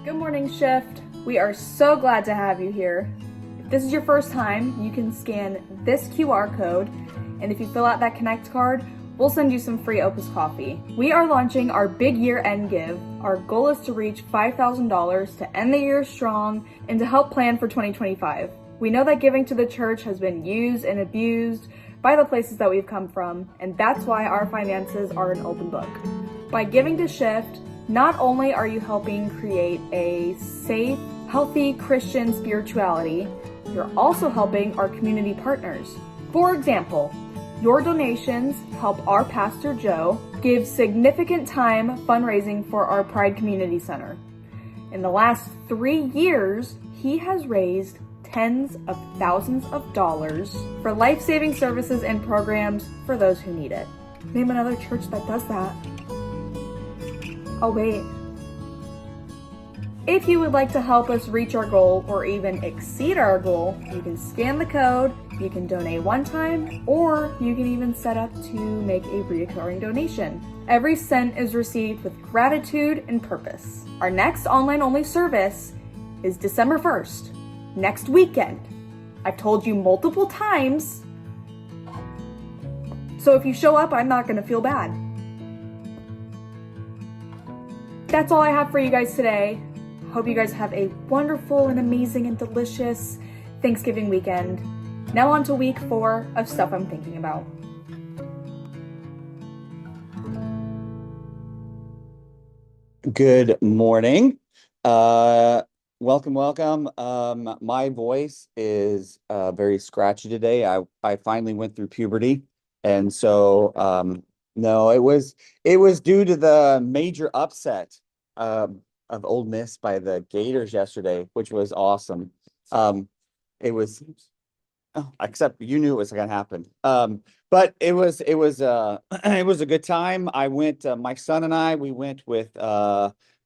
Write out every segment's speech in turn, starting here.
Good morning, Shift. We are so glad to have you here. If this is your first time, you can scan this QR code, and if you fill out that Connect card, we'll send you some free Opus coffee. We are launching our big year-end give. Our goal is to reach $5,000 to end the year strong and to help plan for 2025. We know that giving to the church has been used and abused by the places that we've come from, and that's why our finances are an open book. By giving to Shift, not only are you helping create a safe, healthy Christian spirituality, you're also helping our community partners. For example, your donations help our Pastor Joe give significant time fundraising for our Pride Community Center. In the last 3 years, he has raised tens of thousands of dollars for life-saving services and programs for those who need it. Name another church that does that. Oh wait. If you would like to help us reach our goal or even exceed our goal, you can scan the code, you can donate one time, or you can even set up to make a recurring donation. Every cent is received with gratitude and purpose. Our next online-only service is December 1st, next weekend. I've told you multiple times, so if you show up, I'm not gonna feel bad. That's all I have for you guys today. Hope you guys have a wonderful and amazing and delicious Thanksgiving weekend. Now on to week 4 of stuff I'm thinking about. Good morning. Welcome. My voice is very scratchy today. I finally went through puberty, and so no, it was due to the major upset of Ole Miss by the Gators yesterday, which was awesome. It was, except you knew it was going to happen. But it was it was a good time. I went, my son and I, we went with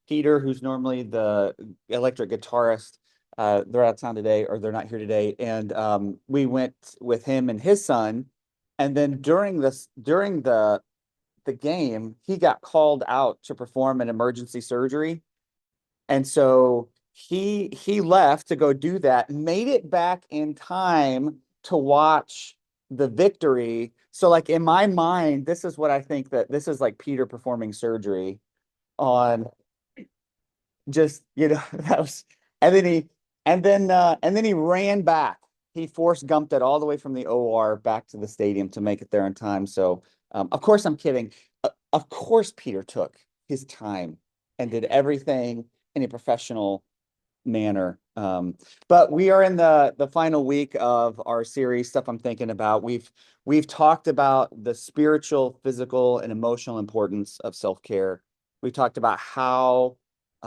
Peter, who's normally the electric guitarist. They're out of town today, or they're not here today, and we went with him and his son. And then during the game, he got called out to perform an emergency surgery. And so he left to go do that, made it back in time to watch the victory. So like in my mind, this is what I think, that this is like Peter performing surgery on just, that was, and then he ran back. He force gumped it all the way from the OR back to the stadium to make it there in time. So of course I'm kidding. Of course Peter took his time and did everything in a professional manner. But we are in the final week of our series, Stuff I'm Thinking About. We've talked about the spiritual, physical, and emotional importance of self-care. We talked about how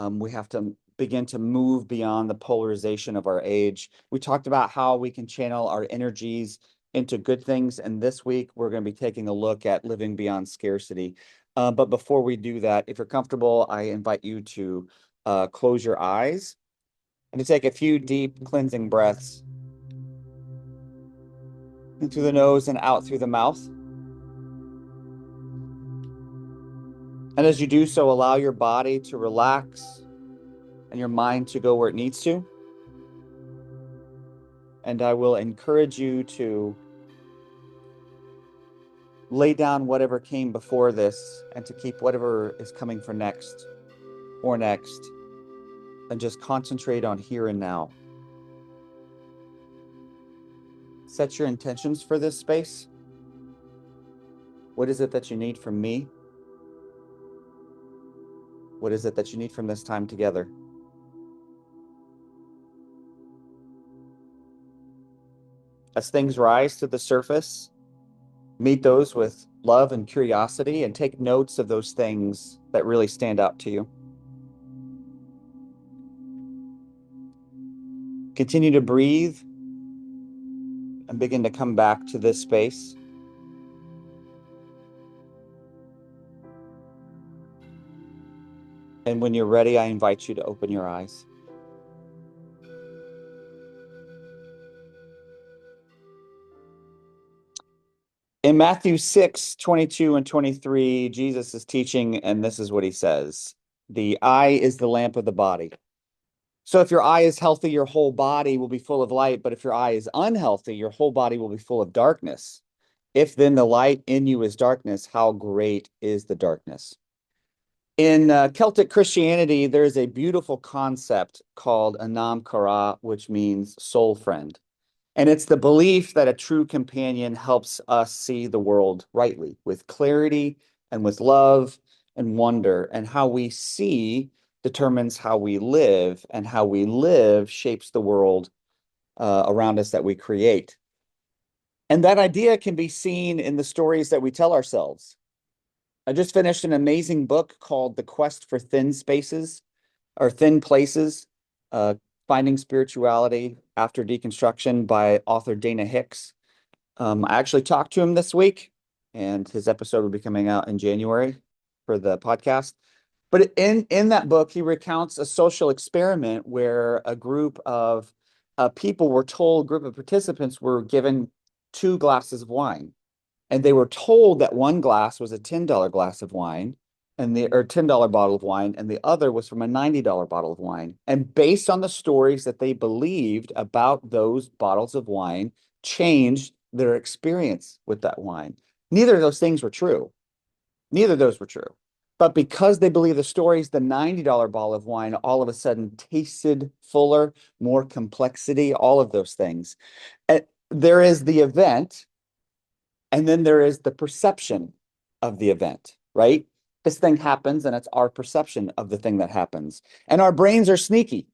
we have to begin to move beyond the polarization of our age. We talked about how we can channel our energies into good things. And this week, we're going to be taking a look at living beyond scarcity. But before we do that, if you're comfortable, I invite you to close your eyes and to take a few deep cleansing breaths in through the nose and out through the mouth. And as you do so, allow your body to relax and your mind to go where it needs to. And I will encourage you to lay down whatever came before this and to keep whatever is coming for next or next, and just concentrate on here and now. Set your intentions for this space. What is it that you need from me? What is it that you need from this time together? As things rise to the surface, meet those with love and curiosity, and take notes of those things that really stand out to you. Continue to breathe and begin to come back to this space. And when you're ready, I invite you to open your eyes. In Matthew 6:22 and 23, Jesus is teaching, and this is what he says. The eye is the lamp of the body. So if your eye is healthy, your whole body will be full of light. But if your eye is unhealthy, your whole body will be full of darkness. If then the light in you is darkness, how great is the darkness? In Celtic Christianity, there's a beautiful concept called Anam Cara, which means soul friend. And it's the belief that a true companion helps us see the world rightly, with clarity and with love and wonder. And how we see determines how we live, and how we live shapes the world around us that we create. And that idea can be seen in the stories that we tell ourselves. I just finished an amazing book called The Quest for Thin Spaces or Thin Places, uh, Finding Spirituality After Deconstruction by author Dana Hicks. I actually talked to him this week, and his episode will be coming out in January for the podcast. But in that book, he recounts a social experiment where a group of people were told, group of participants were given two glasses of wine, and they were told that one glass was a $10 glass of wine and the or $10 bottle of wine, and the other was from a $90 bottle of wine. And based on the stories that they believed about those bottles of wine, changed their experience with that wine. Neither of those things were true. Neither of those were true. But because they believe the stories, the $90 bottle of wine all of a sudden tasted fuller, more complexity, all of those things. And there is the event, and then there is the perception of the event, right? This thing happens, and it's our perception of the thing that happens. And our brains are sneaky,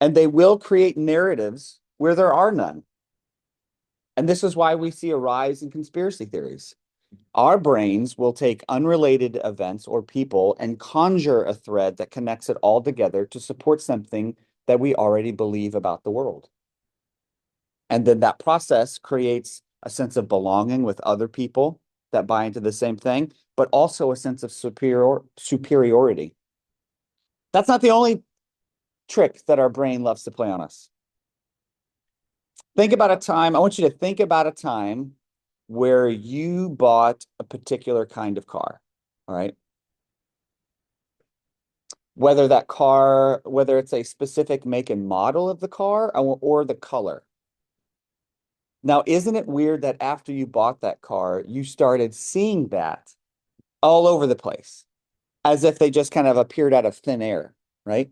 and they will create narratives where there are none. And this is why we see a rise in conspiracy theories. Our brains will take unrelated events or people and conjure a thread that connects it all together to support something that we already believe about the world. And then that process creates a sense of belonging with other people that buy into the same thing, but also a sense of superiority. That's not the only trick that our brain loves to play on us. Think about a time, I want you to think about a time where you bought a particular kind of car, all right? Whether that car, whether it's a specific make and model of the car or the color. Now, isn't it weird that after you bought that car, you started seeing that all over the place, as if they just kind of appeared out of thin air, right?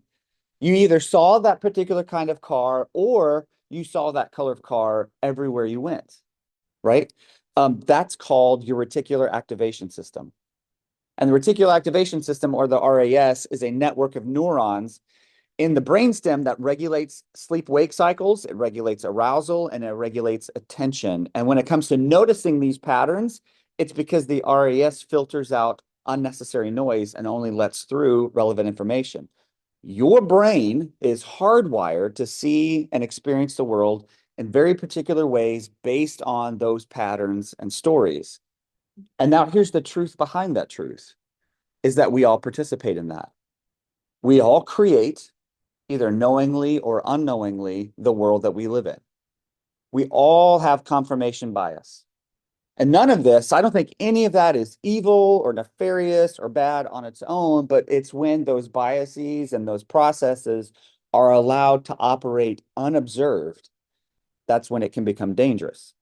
You either saw that particular kind of car or you saw that color of car everywhere you went, right? That's called your reticular activation system. And the reticular activation system, or the RAS, is a network of neurons in the brainstem that regulates sleep-wake cycles, it regulates arousal, and it regulates attention. And when it comes to noticing these patterns, it's because the RAS filters out unnecessary noise and only lets through relevant information. Your brain is hardwired to see and experience the world in very particular ways based on those patterns and stories. And now here's the truth behind that truth, is that we all participate in that. We all create, either knowingly or unknowingly, the world that we live in. We all have confirmation bias. And none of this, I don't think any of that is evil or nefarious or bad on its own, but it's when those biases and those processes are allowed to operate unobserved, that's when it can become dangerous.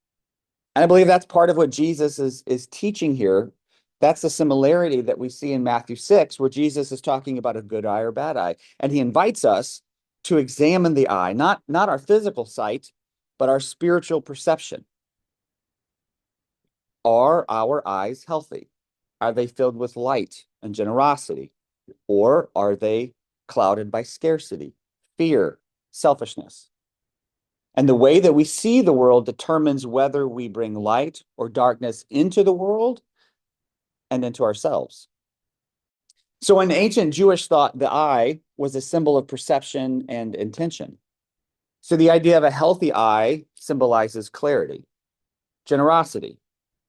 And I believe that's part of what Jesus is teaching here. That's the similarity that we see in Matthew 6, where Jesus is talking about a good eye or bad eye. And he invites us to examine the eye, not our physical sight, but our spiritual perception. Are our eyes healthy? Are they filled with light and generosity? Or are they clouded by scarcity, fear, selfishness? And the way that we see the world determines whether we bring light or darkness into the world and into ourselves. So in ancient Jewish thought, the eye was a symbol of perception and intention. So the idea of a healthy eye symbolizes clarity, generosity,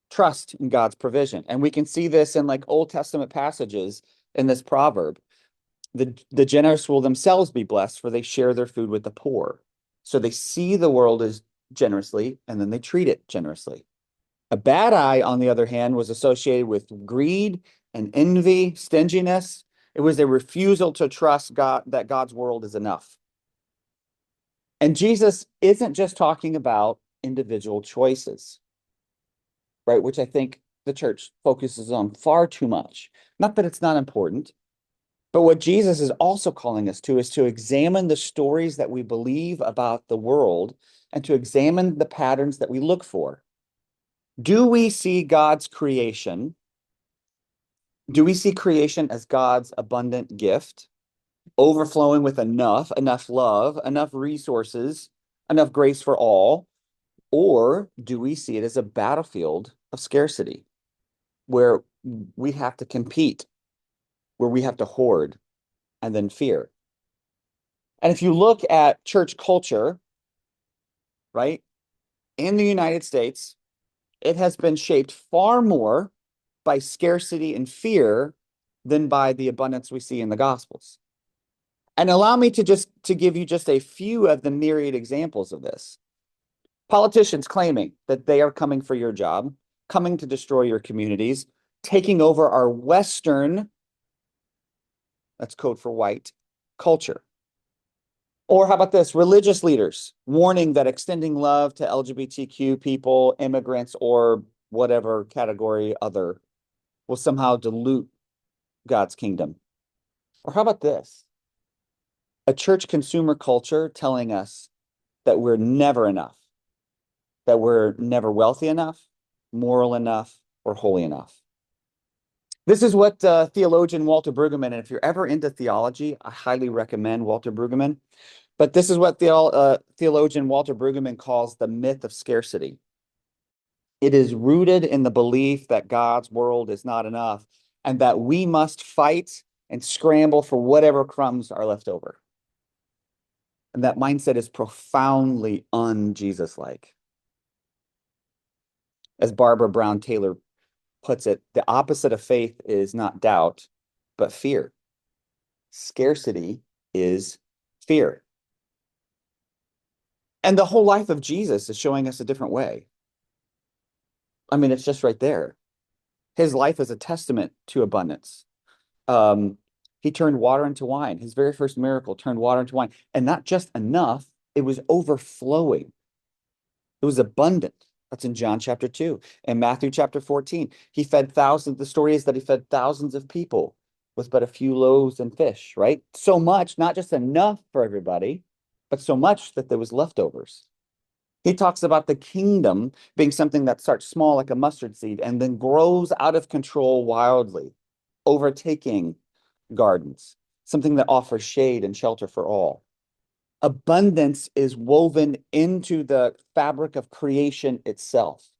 trust in God's provision. And we can see this in like Old Testament passages in this proverb. The generous will themselves be blessed, for they share their food with the poor. So they see the world as generously, and then they treat it generously. A bad eye, on the other hand, was associated with greed and envy, stinginess, It was a refusal to trust God, that God's world is enough. And Jesus isn't just talking about individual choices, right? Which I think the church focuses on far too much. Not that it's not important, but what Jesus is also calling us to is to examine the stories that we believe about the world and to examine the patterns that we look for. Do we see God's creation? Do we see creation as God's abundant gift, overflowing with enough love, enough resources, enough grace for all? Or do we see it as a battlefield of scarcity where we have to compete, where we have to hoard and then fear? And if you look at church culture, right, in the United States, it has been shaped far more by scarcity and fear than by the abundance we see in the Gospels. And allow me to give you just a few of the myriad examples of this. Politicians claiming that they are coming for your job, coming to destroy your communities, taking over our Western, that's code for white, culture. Or how about this? Religious leaders warning that extending love to LGBTQ people, immigrants, or whatever category other will somehow dilute God's kingdom. Or how about this? A church consumer culture telling us that we're never enough, that we're never wealthy enough, moral enough, or holy enough. This is what theologian Walter Brueggemann, and if you're ever into theology, I highly recommend Walter Brueggemann. But this is what theologian Walter Brueggemann calls the myth of scarcity. It is rooted in the belief that God's world is not enough and that we must fight and scramble for whatever crumbs are left over. And that mindset is profoundly un-Jesus-like. As Barbara Brown Taylor puts it, the opposite of faith is not doubt, but fear. Scarcity is fear. And the whole life of Jesus is showing us a different way. I mean, it's just right there. His life is a testament to abundance. He turned water into wine. His very first miracle turned water into wine. And not just enough, it was overflowing. It was abundant. That's in John chapter 2. And Matthew chapter 14. He fed thousands. The story is that he fed thousands of people with but a few loaves and fish, right? So much, not just enough for everybody, but so much that there was leftovers. He talks about the kingdom being something that starts small like a mustard seed and then grows out of control wildly, overtaking gardens, something that offers shade and shelter for all. Abundance is woven into the fabric of creation itself.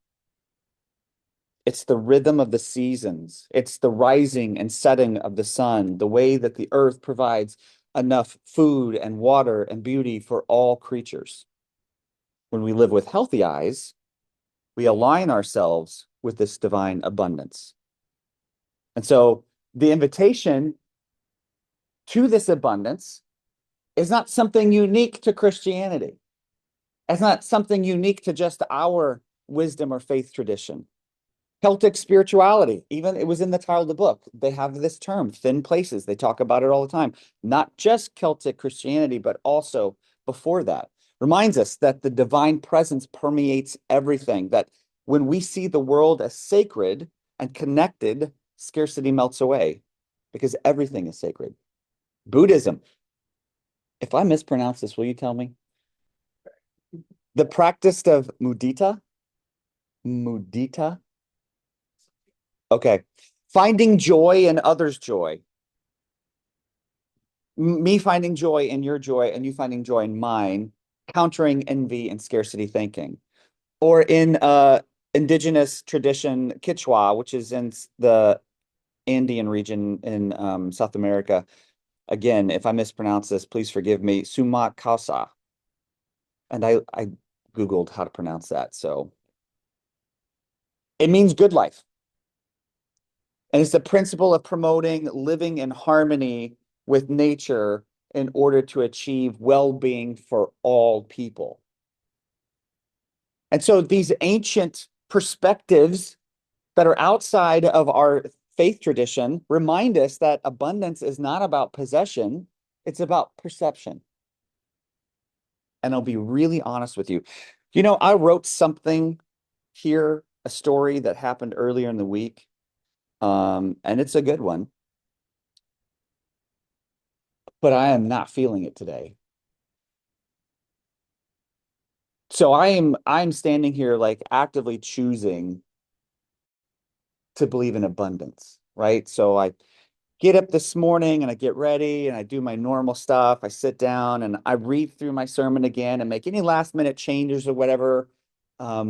It's the rhythm of the seasons. It's the rising and setting of the sun, the way that the earth provides enough food and water and beauty for all creatures. When we live with healthy eyes, we align ourselves with this divine abundance. And so the invitation to this abundance is not something unique to Christianity. It's not something unique to just our wisdom or faith tradition. Celtic spirituality, even it was in the title of the book. They have this term, thin places. They talk about it all the time. Not just Celtic Christianity, but also before that. Reminds us that the divine presence permeates everything, that when we see the world as sacred and connected, scarcity melts away because everything is sacred. Buddhism. If I mispronounce this, will you tell me? The practice of mudita. Mudita. Okay. Finding joy in others' joy. Me finding joy in your joy and you finding joy in mine, countering envy and scarcity thinking. Or in indigenous tradition, Quechua, which is in the Andean region in South America. Again, if I mispronounce this, please forgive me. Sumat Kausa. And I Googled how to pronounce that. So it means good life. And it's the principle of promoting living in harmony with nature in order to achieve well-being for all people. And so these ancient perspectives that are outside of our faith tradition remind us that abundance is not about possession, it's about perception. And I'll be really honest with you. I wrote something here, a story that happened earlier in the week, and it's a good one, but I am not feeling it today. So I'm standing here like actively choosing to believe in abundance, right? So I get up this morning and I get ready and I do my normal stuff. I sit down and I read through my sermon again and make any last minute changes or whatever,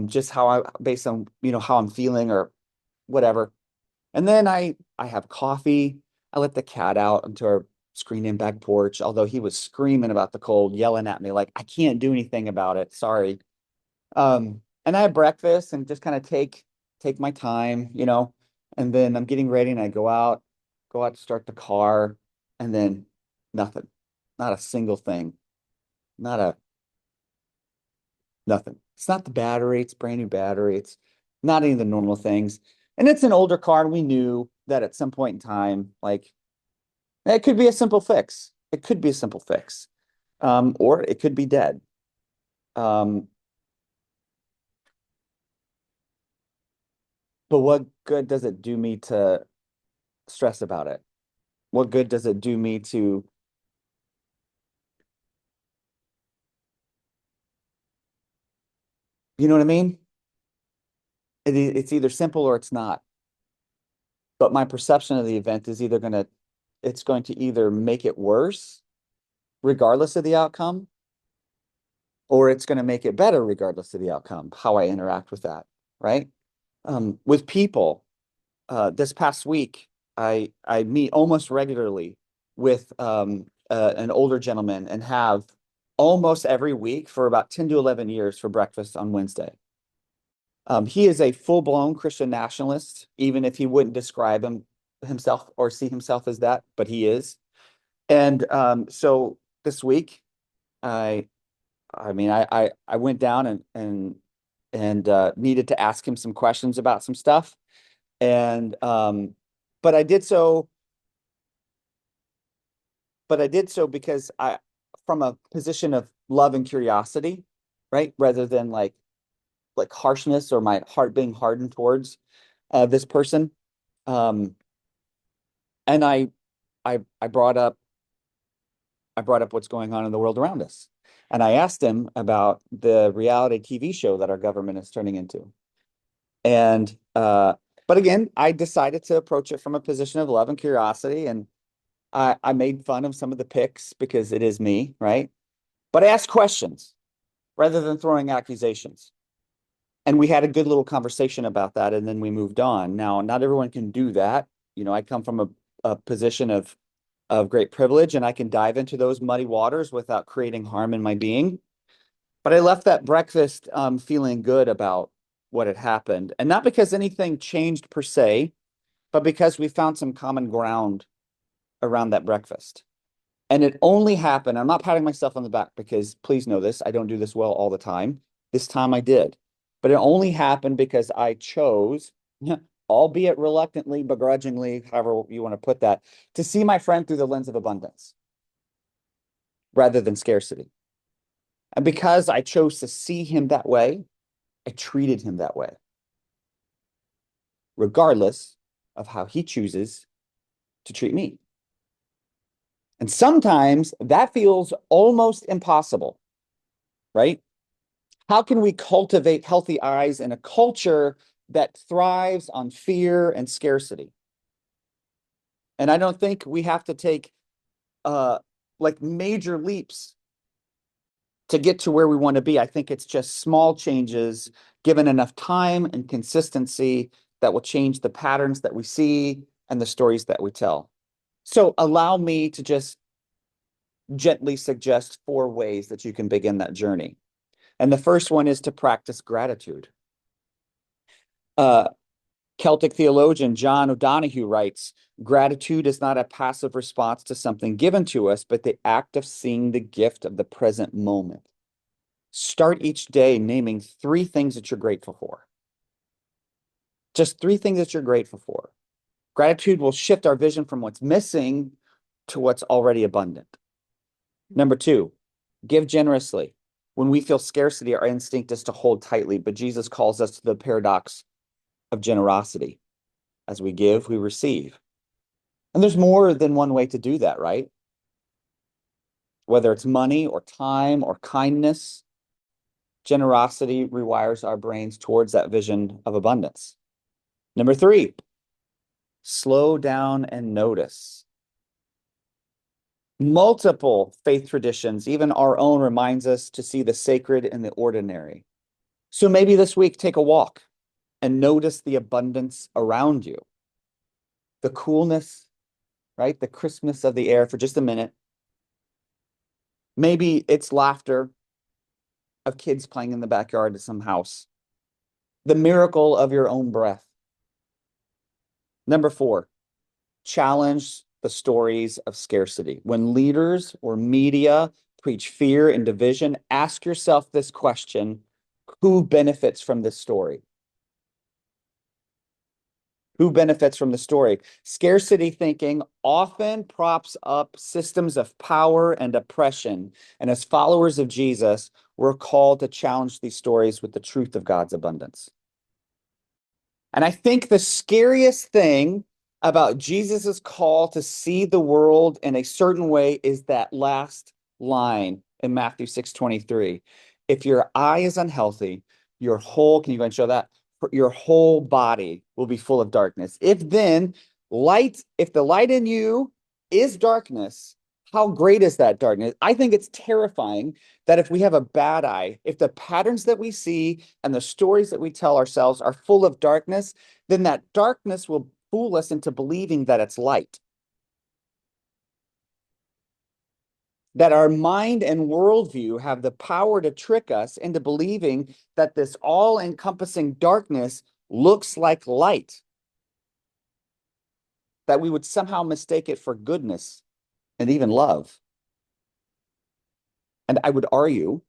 just based on, how I'm feeling or whatever. And then I have coffee. I let the cat out onto our screen in back porch, although he was screaming about the cold, yelling at me like, I can't do anything about it. Sorry. And I have breakfast and just kind of take my time, and then I'm getting ready and I go out to start the car, and then nothing. Not a single thing. Not a nothing. It's not the battery, it's brand new battery. It's not any of the normal things. And it's an older car, and we knew that at some point in time, like it could be a simple fix. It could be a simple fix. Or it could be dead. Um, but what good does it do me to stress about it? What good does it do me to, you know what I mean? It's either simple or it's not. But my perception of the event is it's going to either make it worse, regardless of the outcome, or it's going to make it better, regardless of the outcome, how I interact with that, right? With people, this past week, I meet almost regularly with an older gentleman and have almost every week for about 10 to 11 years for breakfast on Wednesday. He is a full-blown Christian nationalist, even if he wouldn't describe himself or see himself as that, but he is. And so this week, I I mean, I went down and needed to ask him some questions about some stuff, and but I did so, because from a position of love and curiosity, right, rather than like harshness or my heart being hardened towards this person. Um, and I brought up what's going on in the world around us. And I asked him about the reality TV show that our government is turning into. And but again, I decided to approach it from a position of love and curiosity. And I made fun of some of the picks because it is me, right? But I asked questions rather than throwing accusations. And we had a good little conversation about that, and then we moved on. Now, not everyone can do that. I come from a position of great privilege, and I can dive into those muddy waters without creating harm in my being. But I left that breakfast feeling good about what had happened. And not because anything changed per se, but because we found some common ground around that breakfast. And it only happened. I'm not patting myself on the back because please know this, I don't do this well all the time. This time I did. But it only happened because I chose, albeit reluctantly, begrudgingly, however you want to put that, to see my friend through the lens of abundance rather than scarcity. And because I chose to see him that way, I treated him that way, regardless of how he chooses to treat me. And sometimes that feels almost impossible, right? How can we cultivate healthy eyes in a culture that thrives on fear and scarcity? And I don't think we have to take like major leaps to get to where we want to be. I think it's just small changes given enough time and consistency that will change the patterns that we see and the stories that we tell. So allow me to just gently suggest 4 ways that you can begin that journey. And the first one is to practice gratitude. Uh, Celtic theologian John O'Donohue writes, gratitude is not a passive response to something given to us, but the act of seeing the gift of the present moment. Start each day naming 3 things that you're grateful for. Just 3 things that you're grateful for. Gratitude will shift our vision from what's missing to what's already abundant. Number two, give generously. When we feel scarcity, our instinct is to hold tightly, but Jesus calls us to the paradox of generosity. As we give, we receive. And there's more than one way to do that, right? Whether it's money or time or kindness, generosity rewires our brains towards that vision of abundance. Number three, slow down and notice. Multiple faith traditions, even our own, reminds us to see the sacred in the ordinary. So maybe this week, take a walk and notice the abundance around you. The coolness, right? The crispness of the air for just a minute. Maybe it's laughter of kids playing in the backyard of some house. The miracle of your own breath. Number four, challenge the stories of scarcity. When leaders or media preach fear and division, ask yourself this question: who benefits from this story? Who benefits from the story? Scarcity thinking often props up systems of power and oppression. And as followers of Jesus, we're called to challenge these stories with the truth of God's abundance. And I think the scariest thing about Jesus's call to see the world in a certain way is that last line in Matthew 6:23. If your eye is unhealthy, your whole, can you go and show that? Your whole body will be full of darkness. If the light in you is darkness, how great is that darkness? I think it's terrifying that if we have a bad eye, if the patterns that we see and the stories that we tell ourselves are full of darkness, then that darkness will fool us into believing that it's light. That our mind and worldview have the power to trick us into believing that this all-encompassing darkness looks like light. That we would somehow mistake it for goodness and even love. And I would argue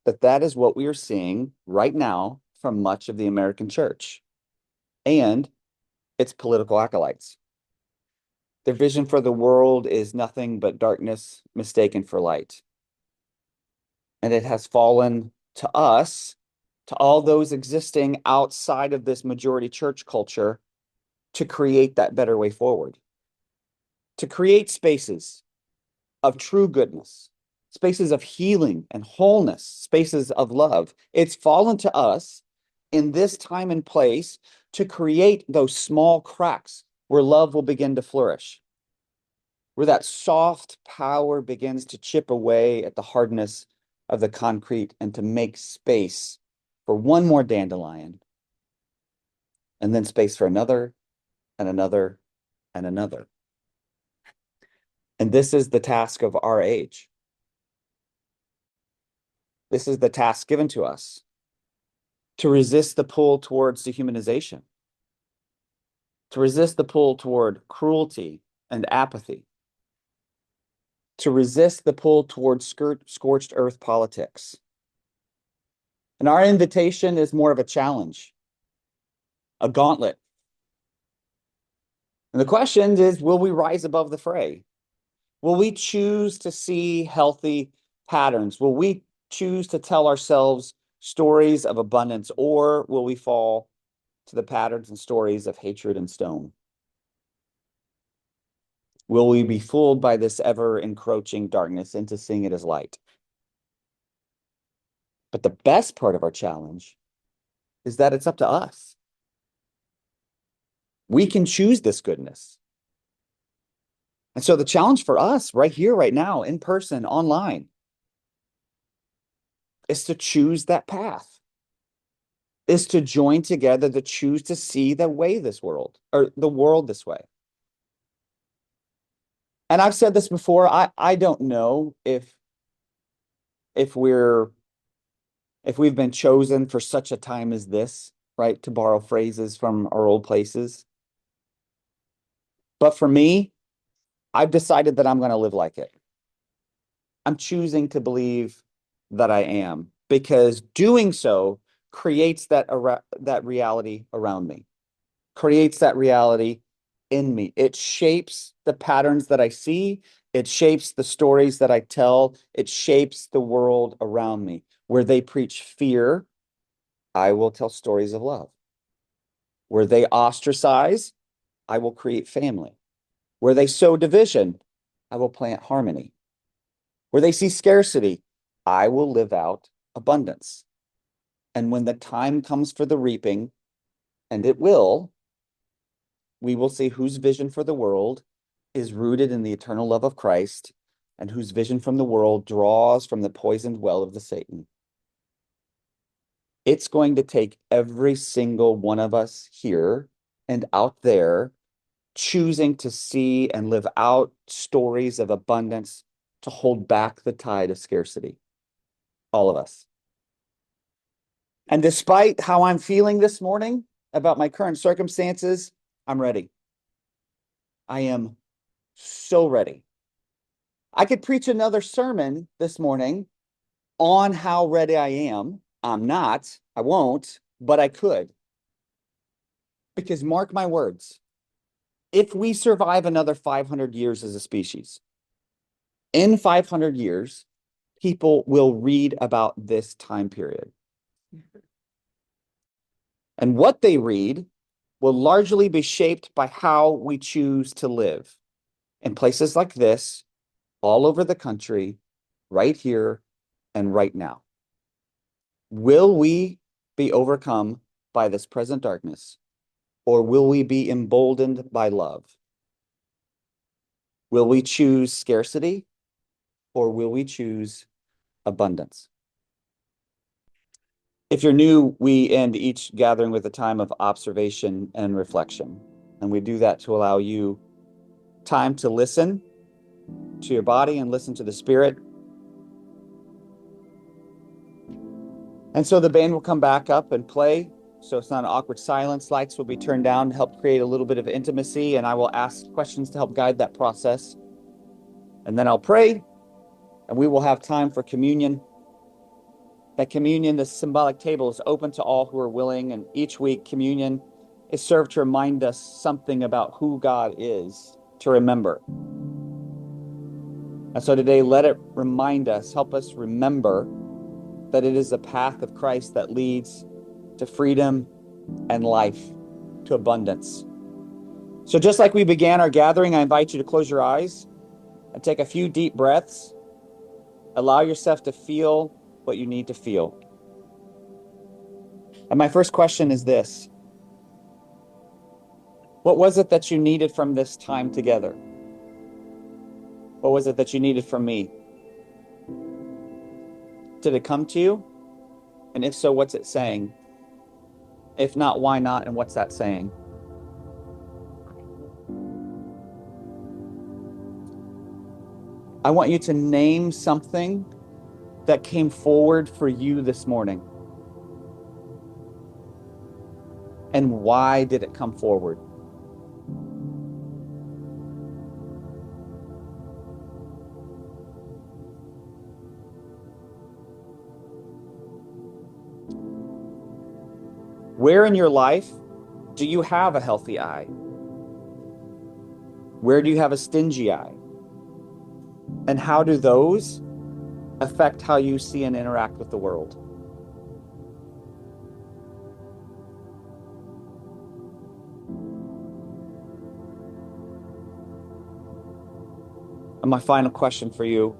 that that is what we are seeing right now from much of the American church and its political acolytes. Their vision for the world is nothing but darkness mistaken for light. And it has fallen to us, to all those existing outside of this majority church culture, to create that better way forward. To create spaces of true goodness, spaces of healing and wholeness, spaces of love. It's fallen to us in this time and place to create those small cracks where love will begin to flourish, where that soft power begins to chip away at the hardness of the concrete and to make space for one more dandelion, and then space for another and another and another. And this is the task of our age. This is the task given to us, to resist the pull towards dehumanization, to resist the pull toward cruelty and apathy, to resist the pull towards scorched earth politics. And our invitation is more of a challenge, a gauntlet. And the question is, will we rise above the fray? Will we choose to see healthy patterns? Will we choose to tell ourselves stories of abundance, or will we fall to the patterns and stories of hatred and stone? Will we be fooled by this ever encroaching darkness into seeing it as light? But the best part of our challenge is that it's up to us. We can choose this goodness. And so the challenge for us right here, right now, in person, online, is to choose that path, is to join together, to choose to see the world this way. And I've said this before, I don't know if we've been chosen for such a time as this, right? To borrow phrases from our old places. But for me, I've decided that I'm going to live like it. I'm choosing to believe that I am, because doing so creates that reality around me. creates that reality in me. It shapes the patterns that I see. It shapes the stories that I tell. It shapes the world around me. Where they preach fear, I will tell stories of love. Where they ostracize, I will create family. Where they sow division, I will plant harmony. Where they see scarcity, I will live out abundance. And when the time comes for the reaping, and it will, we will see whose vision for the world is rooted in the eternal love of Christ and whose vision from the world draws from the poisoned well of the Satan. It's going to take every single one of us here and out there choosing to see and live out stories of abundance to hold back the tide of scarcity. All of us. And despite how I'm feeling this morning about my current circumstances, I'm ready. I am so ready. I could preach another sermon this morning on how ready I am. I'm not, I won't, but I could. Because mark my words, if we survive another 500 years as a species, in 500 years, people will read about this time period. And what they read will largely be shaped by how we choose to live in places like this, all over the country, right here and right now. Will we be overcome by this present darkness, or will we be emboldened by love? Will we choose scarcity, or will we choose abundance? If you're new, we end each gathering with a time of observation and reflection. And we do that to allow you time to listen to your body and listen to the Spirit. And so the band will come back up and play. So it's not an awkward silence. Lights will be turned down to help create a little bit of intimacy. And I will ask questions to help guide that process. And then I'll pray, and we will have time for communion. That communion, the symbolic table, is open to all who are willing. And each week, communion is served to remind us something about who God is, to remember. And so today, let it remind us, help us remember that it is the path of Christ that leads to freedom and life, to abundance. So just like we began our gathering, I invite you to close your eyes and take a few deep breaths. Allow yourself to feel what you need to feel. And my first question is this: what was it that you needed from this time together? What was it that you needed from me? Did it come to you? And if so, what's it saying? If not, why not? And what's that saying? I want you to name something that came forward for you this morning. And why did it come forward? Where in your life do you have a healthy eye? Where do you have a stingy eye? And how do those affect how you see and interact with the world? And my final question for you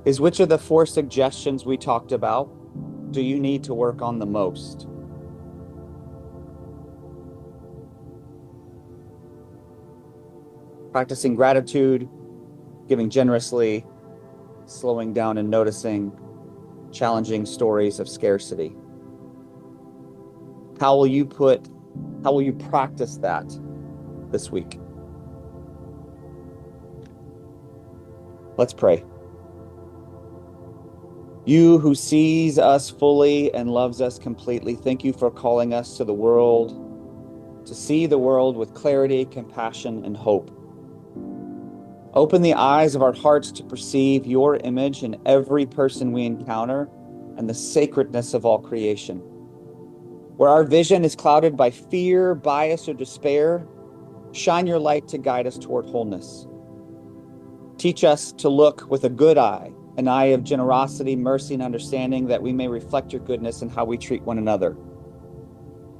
is, which of the 4 suggestions we talked about do you need to work on the most? Practicing gratitude, giving generously, slowing down and noticing, challenging stories of scarcity. How will you practice that this week? Let's pray. You who sees us fully and loves us completely, thank you for calling us to the world, to see the world with clarity, compassion, and hope. Open the eyes of our hearts to perceive your image in every person we encounter and the sacredness of all creation. Where our vision is clouded by fear, bias, or despair, shine your light to guide us toward wholeness. Teach us to look with a good eye, an eye of generosity, mercy, and understanding, that we may reflect your goodness in how we treat one another.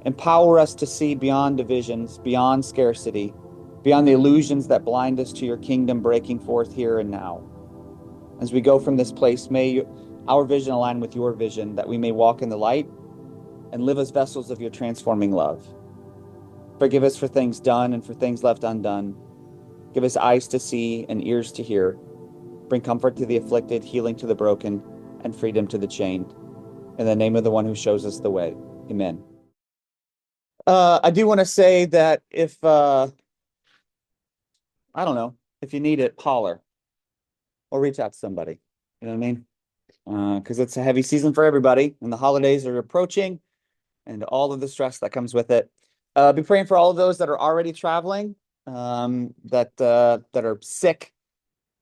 Empower us to see beyond divisions, beyond scarcity, beyond the illusions that blind us to your kingdom breaking forth here and now. As we go from this place, may our vision align with your vision, that we may walk in the light and live as vessels of your transforming love. Forgive us for things done and for things left undone. Give us eyes to see and ears to hear. Bring comfort to the afflicted, healing to the broken, and freedom to the chained. In the name of the one who shows us the way. Amen. I do want to say that if, I don't know, if you need it, holler or reach out to somebody. You know what I mean? Because it's a heavy season for everybody, and the holidays are approaching, and all of the stress that comes with it. Be praying for all of those that are already traveling, that are sick.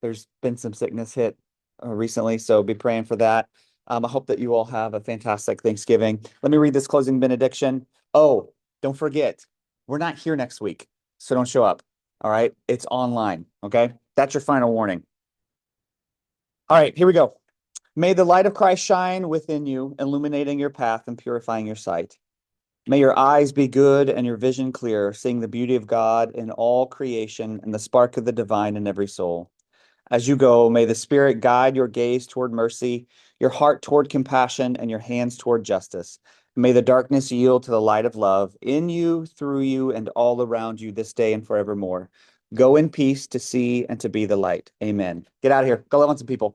There's been some sickness hit recently, so be praying for that. I hope that you all have a fantastic Thanksgiving. Let me read this closing benediction. Oh, don't forget, we're not here next week, so don't show up. All right, it's online. Okay, that's your final warning. All right, here we go. May the light of Christ shine within you, illuminating your path and purifying your sight. May your eyes be good and your vision clear, seeing the beauty of God in all creation and the spark of the divine in every soul. As you go, may the Spirit guide your gaze toward mercy, your heart toward compassion, and your hands toward justice. May the darkness yield to the light of love in you, through you, and all around you this day and forevermore. Go in peace to see and to be the light. Amen. Get out of here. Go love on some people.